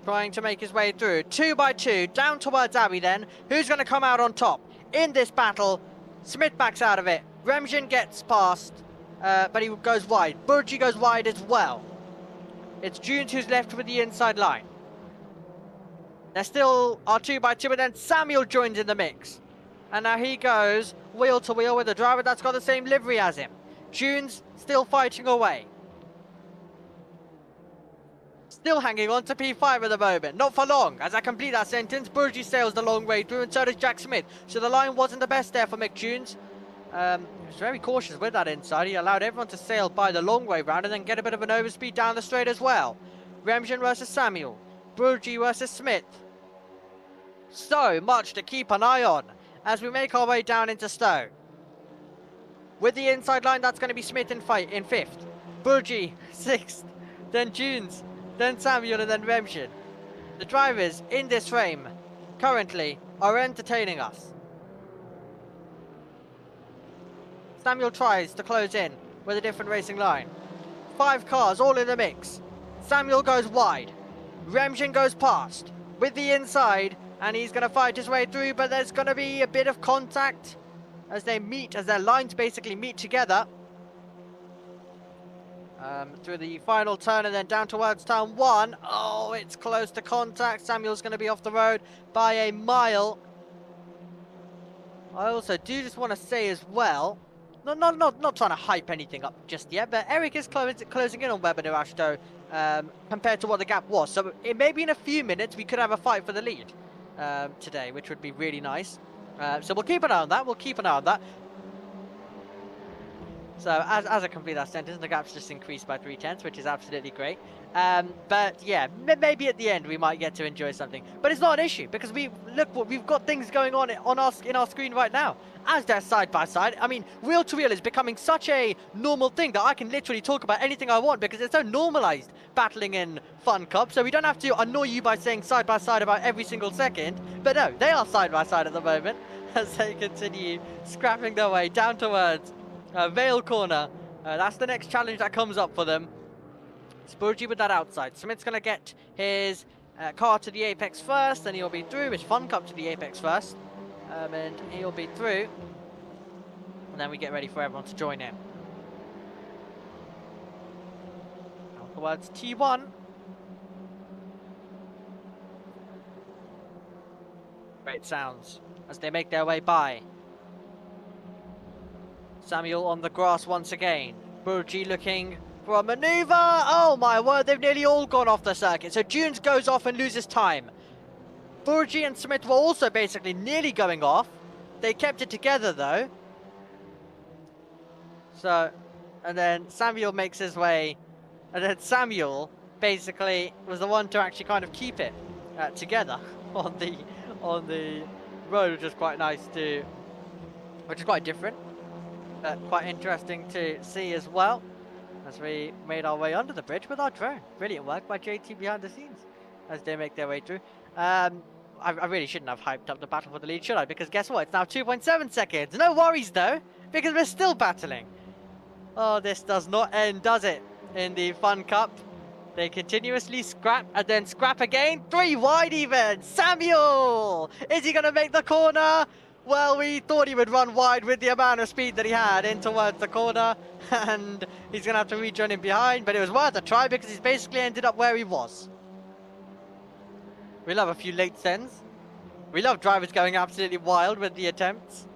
trying to make his way through. 2 by 2 down towards Abbey then. Who's going to come out on top in this battle? Smith backs out of it. Remgen gets past, but he goes wide. Burgi goes wide as well. It's Dunes who's left with the inside line. There still are 2 by 2, but then Samuel joins in the mix. And now he goes wheel to wheel with a driver that's got the same livery as him. Dunes still fighting away. Still hanging on to P5 at the moment. Not for long. As I complete that sentence, Burgi sails the long way through and so does Jack Smith. So the line wasn't the best there for Mick Dunes. He was very cautious with that inside. He allowed everyone to sail by the long way round and then get a bit of an overspeed down the straight as well. Remgen versus Samuel. Burgi versus Smith. So much to keep an eye on as we make our way down into Stowe. With the inside line, that's going to be Smith in 5th. Burgi, 6th. Then Dunes. Then Samuel and then Remgen. The drivers in this frame currently are entertaining us. Samuel tries to close in with a different racing line. 5 cars all in the mix. Samuel goes wide. Remgen goes past with the inside and he's going to fight his way through, but there's going to be a bit of contact as they meet, as their lines basically meet together. Through the final turn and then down towards turn 1. Oh, it's close to contact. Samuel's going to be off the road by a mile. I also do just want to say as well, not trying to hype anything up just yet, but Eric is closing in on Webber Ashto compared to what the gap was. So it may be in a few minutes we could have a fight for the lead today, which would be really nice. So we'll keep an eye on that. So as I complete that sentence, the gap's just increased by 3/10, which is absolutely great. But yeah, maybe at the end we might get to enjoy something. But it's not an issue because we've got things going on in our screen right now. As they're side by side, I mean, wheel to wheel is becoming such a normal thing that I can literally talk about anything I want because it's so normalized battling in FunCup. So we don't have to annoy you by saying side by side about every single second. But no, they are side by side at the moment as they continue scrapping their way down towards Vale corner. That's the next challenge that comes up for them. It's Burgi with that outside. Smith's going to get his car to the apex first, then he'll be through. His FunCup to the apex first, and he'll be through. And then we get ready for everyone to join in. Out towards T1. Great sounds as they make their way by. Samuel on the grass once again. Burgi looking for a maneuver. Oh my word, they've nearly all gone off the circuit. So Dunes goes off and loses time. Burgi and Smith were also basically nearly going off. They kept it together though. So, and then Samuel makes his way. And then Samuel basically was the one to actually kind of keep it together on the road, which is quite nice to, which is quite different. Quite interesting to see as well as we made our way under the bridge with our drone. Brilliant work by JT behind the scenes as they make their way through. I really shouldn't have hyped up the battle for the lead, should I? Because guess what? It's now 2.7 seconds. No worries though, because we're still battling. Oh, this does not end, does it? In the FunCup, they continuously scrap and then scrap again. 3 wide even. Samuel! Is he going to make the corner? Well, we thought he would run wide with the amount of speed that he had in towards the corner, and he's going to have to rejoin him behind, but it was worth a try because he's basically ended up where he was. We love a few late sends. We love drivers going absolutely wild with the attempts.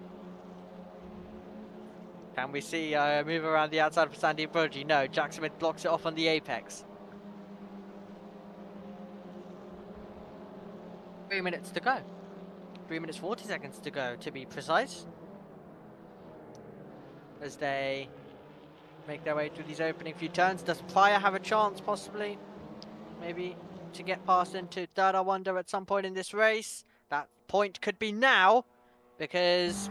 Can we see a move around the outside for Sandy Burgi? No, Jack Smith blocks it off on the apex. 3 minutes to go. 3 minutes 40 seconds to go, to be precise. As they make their way through these opening few turns. Does Pryor have a chance, possibly? Maybe to get past into third, I wonder, at some point in this race. That point could be now, because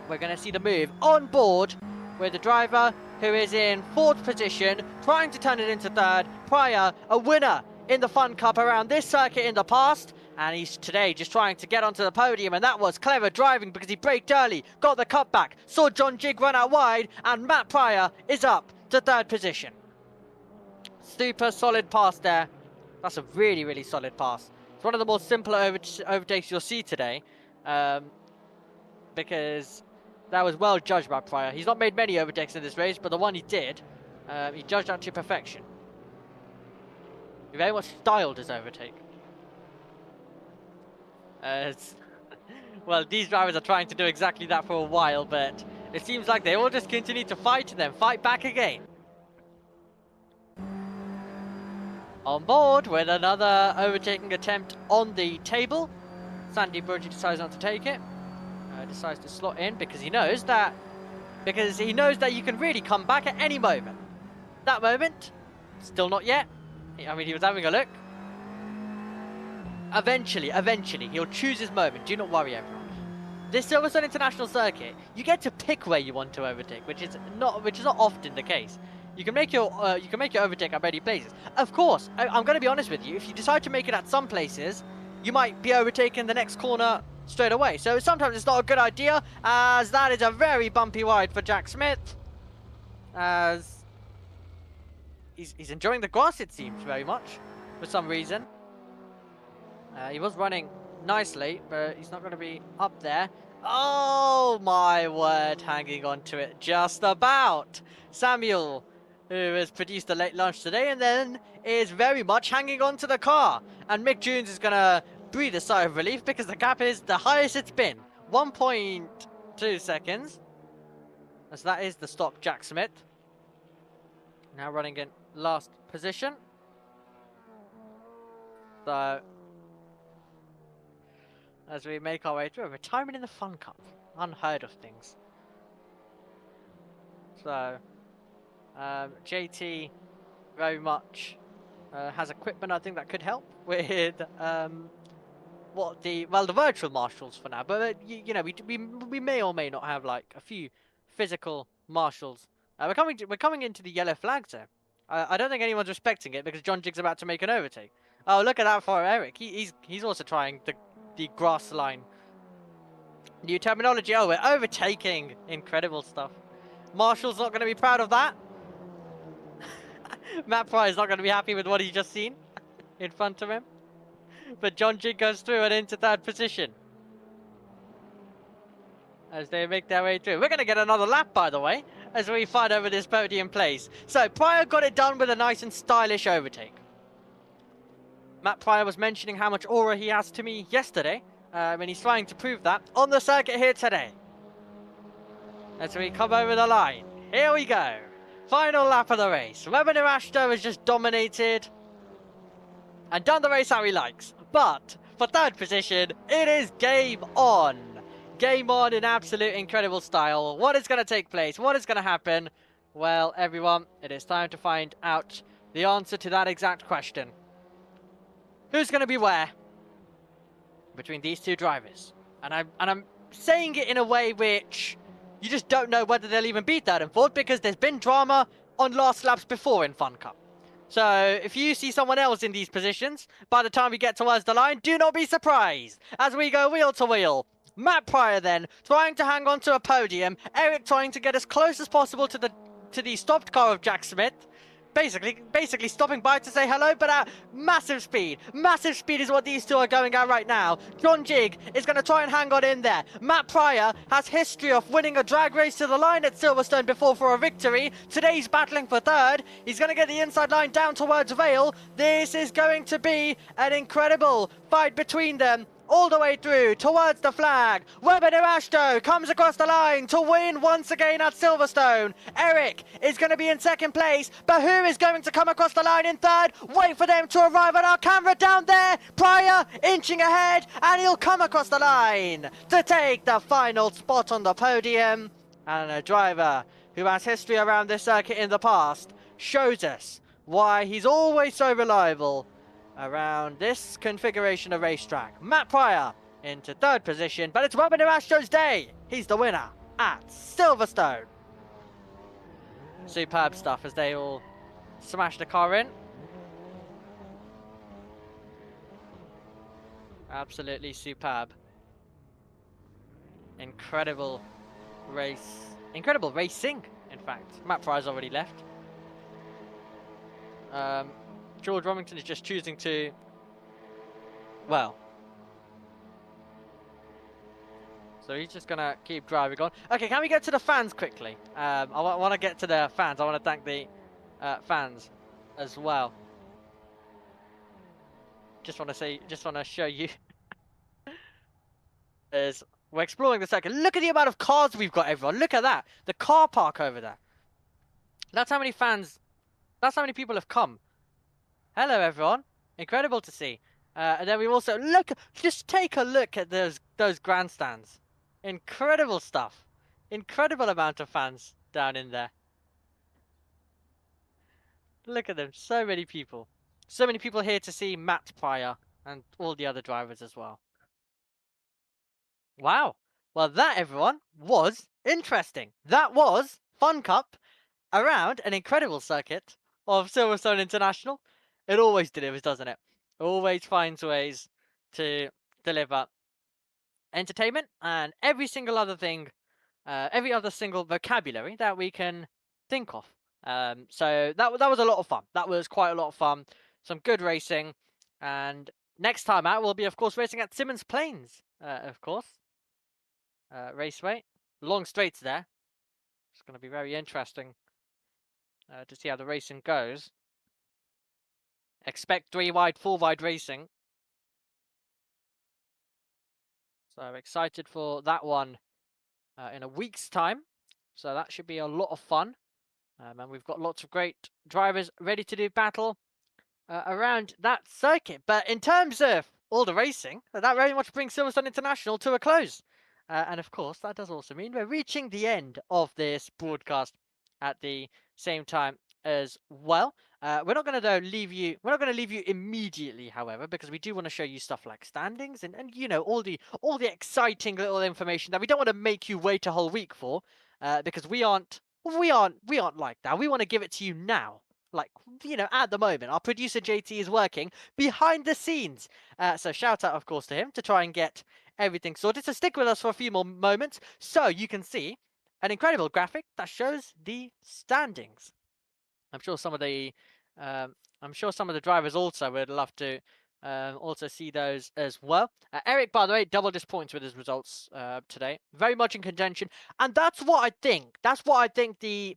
we're going to see the move on board with the driver who is in fourth position, trying to turn it into third. Pryor, a winner in the FunCup around this circuit in the past, and he's today just trying to get onto the podium, and that was clever driving because he braked early, got the cut back, saw John Jig run out wide, and Matt Pryor is up to third position. Super solid pass there. That's a really, really solid pass. It's one of the more simpler overtakes you'll see today, because that was well judged by Pryor. He's not made many overtakes in this race, but the one he did, he judged that to perfection. He very much styled his overtake. Well, these drivers are trying to do exactly that for a while, but it seems like they all just continue to fight and then fight back again. On board with another overtaking attempt on the table. Sandy Burgee decides not to take it. Decides to slot in because he knows that you can really come back at any moment. That moment, still not yet. I mean, he was having a look. Eventually, he'll choose his moment. Do not worry, everyone. This Silverstone International Circuit, you get to pick where you want to overtake, which is not often the case. You can make your overtake at many places. Of course, I'm going to be honest with you. If you decide to make it at some places, you might be overtaking the next corner straight away. So sometimes it's not a good idea, as that is a very bumpy ride for Jack Smith. As he's enjoying the grass, it seems, very much, for some reason. He was running nicely, but he's not going to be up there. Oh my word, hanging on to it just about. Samuel, who has produced a late lunch today and then is very much hanging on to the car. And Mick Jones is going to breathe a sigh of relief because the gap is the highest it's been. 1.2 seconds. As that is the stop Jack Smith. Now running in last position. So, as we make our way through, retirement in the FunCup. Unheard of things. So, JT very much has equipment, I think, that could help with the virtual marshals for now. But you know, we may or may not have like a few physical marshals. We're coming into the yellow flag zone. I don't think anyone's respecting it because John Jig's about to make an overtake. Oh, look at that for Eric. He's also trying the grass line. New terminology. Oh, we're overtaking. Incredible stuff. Marshall's not going to be proud of that. Matt Pryor's not going to be happy with what he's just seen in front of him. But John Jig goes through and into third position as they make their way through. We're going to get another lap, by the way, as we fight over this podium place. So Pryor got it done with a nice and stylish overtake. Matt Pryor was mentioning how much aura he has to me yesterday, and he's trying to prove that on the circuit here today. As we come over the line, here we go. Final lap of the race. Weber Ashton has just dominated and done the race how he likes. But for third position, it is game on. Game on in absolute incredible style. What is going to take place? What is going to happen? Well, everyone, it is time to find out the answer to that exact question. Who's going to be where between these two drivers? And I'm saying it in a way which you just don't know whether they'll even be third and fourth, because there's been drama on last laps before in FunCup. So if you see someone else in these positions, by the time we get towards the line, do not be surprised as we go wheel to wheel. Matt Pryor then trying to hang on to a podium. Eric trying to get as close as possible to the stopped car of Jack Smith. Basically stopping by to say hello, but at massive speed. Massive speed is what these two are going at right now. John Jig is going to try and hang on in there. Matt Pryor has history of winning a drag race to the line at Silverstone before for a victory. Today he's battling for third. He's going to get the inside line down towards Vale. This is going to be an incredible fight between them. All the way through towards the flag. Weber Ashton comes across the line to win once again at Silverstone. Eric is going to be in second place, but who is going to come across the line in third? Wait for them to arrive on our camera down there. Pryor Pryor inching ahead, and he'll come across the line to take the final spot on the podium. And a driver who has history around this circuit in the past shows us why he's always so reliable around this configuration of racetrack. Matt Pryor into third position, but it's Robin Irastro's day. He's the winner at Silverstone. Superb stuff as they all smash the car in. Absolutely superb. Incredible race. Incredible racing, in fact. Matt Pryor's already left. George Romington is just choosing to, well, so he's just gonna keep driving on. Okay, can we get to the fans quickly? I want to get to the fans. I want to thank the fans as well. Just want to show you. We're exploring the circuit. Look at the amount of cars we've got, everyone. Look at that. The car park over there. That's how many fans. That's how many people have come. Hello, everyone. Incredible to see. And then we also just take a look at those grandstands. Incredible stuff. Incredible amount of fans down in there. Look at them. So many people. So many people here to see Matt Pryor and all the other drivers as well. Wow. Well, that, everyone, was interesting. That was FunCup around an incredible circuit of Silverstone International. It always delivers, doesn't it? Always finds ways to deliver entertainment and every single other thing, every other single vocabulary that we can think of. So that was a lot of fun. That was quite a lot of fun. Some good racing. And next time out, we'll be, of course, racing at Simmons Plains, of course. Raceway. Long straights there. It's going to be very interesting to see how the racing goes. Expect 3 wide, 4 wide racing. So excited for that one in a week's time. So that should be a lot of fun. And we've got lots of great drivers ready to do battle around that circuit. But in terms of all the racing, that very much brings Silverstone International to a close. And of course, that does also mean we're reaching the end of this broadcast at the same time as well. We're not going to leave you. We're not going to leave you immediately, however, because we do want to show you stuff like standings and you know all the exciting little information that we don't want to make you wait a whole week for, because we aren't like that. We want to give it to you now. Like, you know, at the moment, our producer JT is working behind the scenes. So shout out, of course, to him to try and get everything sorted. So stick with us for a few more moments so you can see an incredible graphic that shows the standings. I'm sure some of the drivers also would love to also see those as well. Eric, by the way, double disappointed with his results today. Very much in contention, and that's what I think. That's what I think the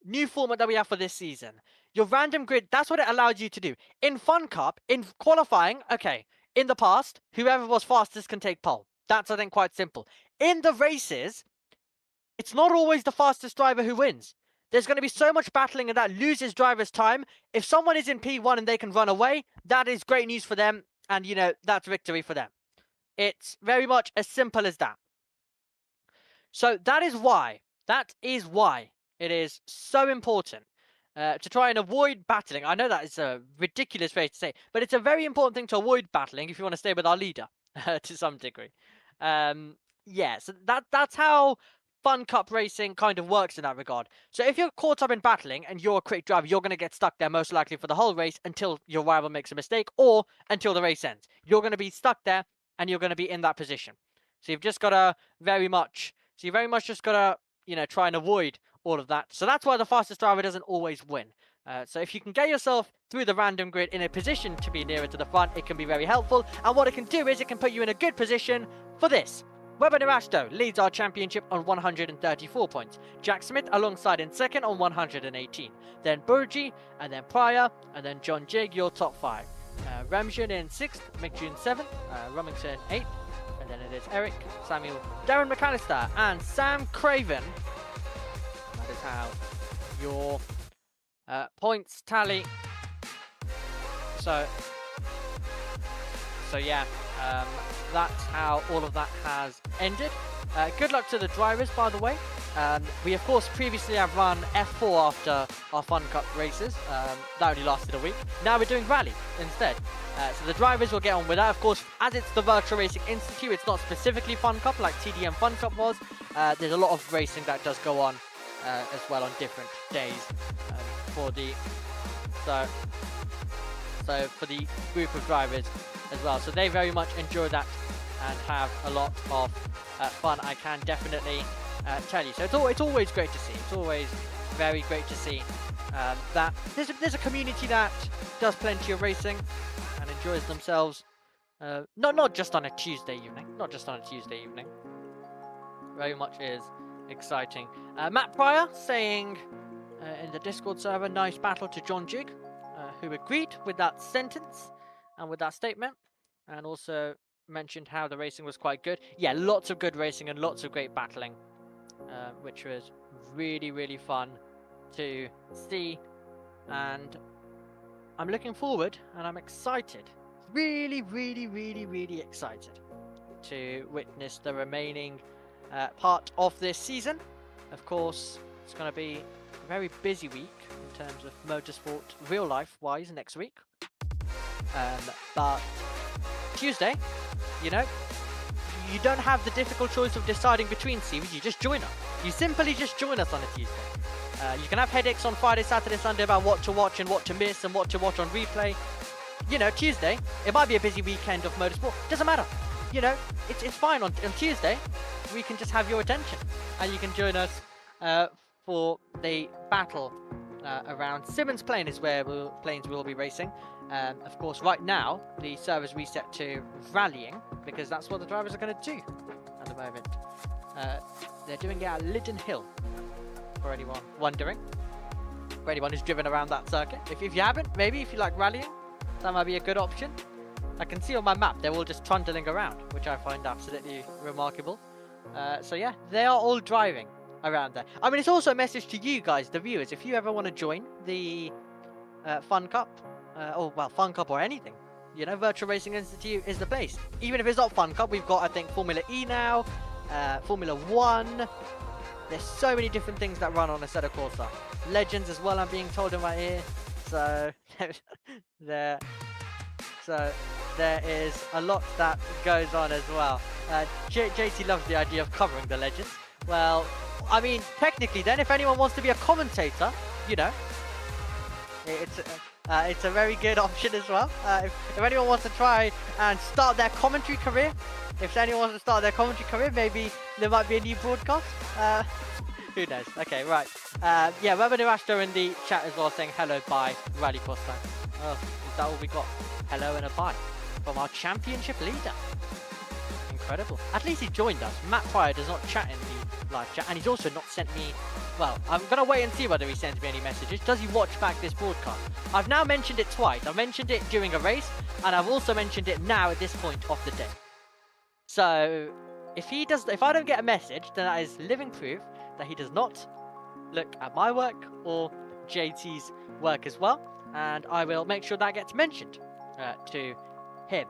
new format that we have for this season. Your random grid, that's what it allowed you to do. In FunCup, in qualifying, okay, in the past, whoever was fastest can take pole. That's, I think, quite simple. In the races, it's not always the fastest driver who wins. There's going to be so much battling and that loses drivers time. If someone is in P1 and they can run away, that is great news for them. And, you know, that's victory for them. It's very much as simple as that. So that is why it is so important to try and avoid battling. I know that is a ridiculous way to say, but it's a very important thing to avoid battling if you want to stay with our leader to some degree. Yeah, so that's how FunCup racing kind of works in that regard. So if you're caught up in battling and you're a quick driver, you're going to get stuck there most likely for the whole race until your rival makes a mistake or until the race ends. You're going to be stuck there and you're going to be in that position. So you've just got to very much just got to, you know, try and avoid all of that. So that's why the fastest driver doesn't always win. So if you can get yourself through the random grid in a position to be nearer to the front, it can be very helpful. And what it can do is it can put you in a good position for this. Weber Narasto leads our championship on 134 points. Jack Smith alongside in second on 118. Then Burgi, and then Pryor, and then John Jig, your top 5. Ramjan in 6th, McJune 7th, Rumington 8th, and then it is Eric, Samuel, Darren McAllister, and Sam Craven. And that is how your points tally. So So yeah, that's how all of that has ended. Good luck to the drivers, by the way. We of course previously have run F4 after our FunCup races. That only lasted a week. Now we're doing Rally instead. So the drivers will get on with that. Of course, as it's the Virtual Racing Institute, it's not specifically FunCup like TDM FunCup was. There's a lot of racing that does go on as well on different days for the for the group of drivers as well. So they very much enjoy that and have a lot of fun, I can definitely tell you. So it's always great to see. It's always very great to see that there's a community that does plenty of racing and enjoys themselves. Not just on a Tuesday evening. Not just on a Tuesday evening. Very much is exciting. Matt Pryor saying in the Discord server, nice battle to John Jig, who agreed with that sentence and with that statement, and also mentioned how the racing was quite good. Yeah, lots of good racing and lots of great battling, which was really, really fun to see. And I'm looking forward and I'm excited, really, really, really, really excited to witness the remaining part of this season. Of course, it's going to be a very busy week in terms of motorsport real life wise next week. But Tuesday, you know, you don't have the difficult choice of deciding between series. You just join us. You simply just join us on a Tuesday. You can have headaches on Friday, Saturday, Sunday about what to watch and what to miss and what to watch on replay. You know, Tuesday, it might be a busy weekend of motorsport. Doesn't matter. You know, it's fine. On Tuesday, we can just have your attention. And you can join us for the battle around Simmons Plain is where Plains will be racing. Of course, right now, the server's reset to rallying, because that's what the drivers are going to do at the moment. They're doing it at Liddon Hill, for anyone wondering. For anyone who's driven around that circuit. If you haven't, maybe if you like rallying, that might be a good option. I can see on my map, they're all just trundling around, which I find absolutely remarkable. So yeah, they are all driving around there. I mean, it's also a message to you guys, the viewers. If you ever want to join the FunCup, FunCup or anything, you know, Virtual Racing Institute is the place. Even if it's not FunCup, we've got, I think, Formula E now, Formula 1. There's so many different things that run on Assetto Corsa. Legends as well, I'm being told in my ear. So there is a lot that goes on as well. JT loves the idea of covering the Legends. Well, I mean, technically then, if anyone wants to be a commentator, you know, it's a very good option as well. If anyone wants to try and start their commentary career, maybe there might be a new broadcast. Who knows? Okay, right. Yeah, Revenue Astro in the chat as well saying hello, bye, Rally Cross time. Oh, is that all we got? Hello and a bye from our championship leader. Incredible. At least he joined us. Matt Pryor does not chat in the live chat, and he's also not sent me... Well, I'm going to wait and see whether he sends me any messages. Does he watch back this broadcast? I've now mentioned it twice. I've mentioned it during a race, and I've also mentioned it now at this point of the day. So, if I don't get a message, then that is living proof that he does not look at my work or JT's work as well, and I will make sure that gets mentioned to him.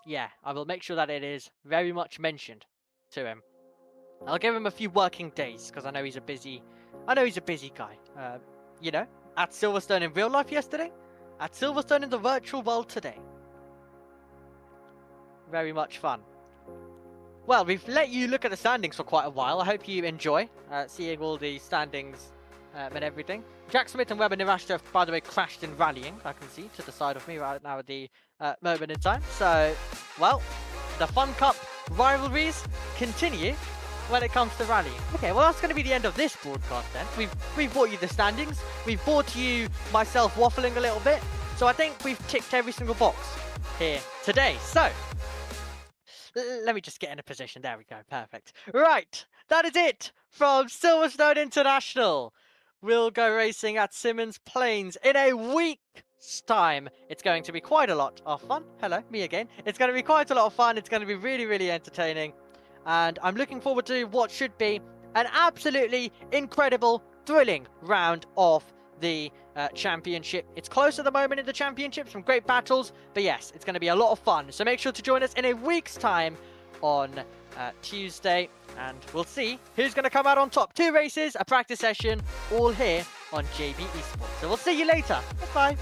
Yeah, I will make sure that it is very much mentioned to him. I'll give him a few working days because I know he's a busy guy. You know, at Silverstone in real life yesterday, at Silverstone in the virtual world today. Very much fun. Well, we've let you look at the standings for quite a while. I hope you enjoy seeing all the standings and everything. Jack Smith and Weber Nirashta, by the way, crashed in rallying, I can see, to the side of me right now at the moment in time. So, well, the FunCup rivalries continue when it comes to rallying. Okay, well, that's going to be the end of this broadcast then. We've brought you the standings. We've brought you myself waffling a little bit. So I think we've ticked every single box here today. So, let me just get in a position. There we go. Perfect. Right. That is it from Silverstone International. We'll go racing at Simmons Plains in a week's time. It's going to be quite a lot of fun. Hello, me again. It's going to be quite a lot of fun. It's going to be really, really entertaining. And I'm looking forward to what should be an absolutely incredible, thrilling round of the championship. It's close at the moment in the championship, some great battles, but yes, it's going to be a lot of fun. So make sure to join us in a week's time on Tuesday, and we'll see who's going to come out on top. 2 races, a practice session, all here on JB Esports. So we'll see you later. Bye.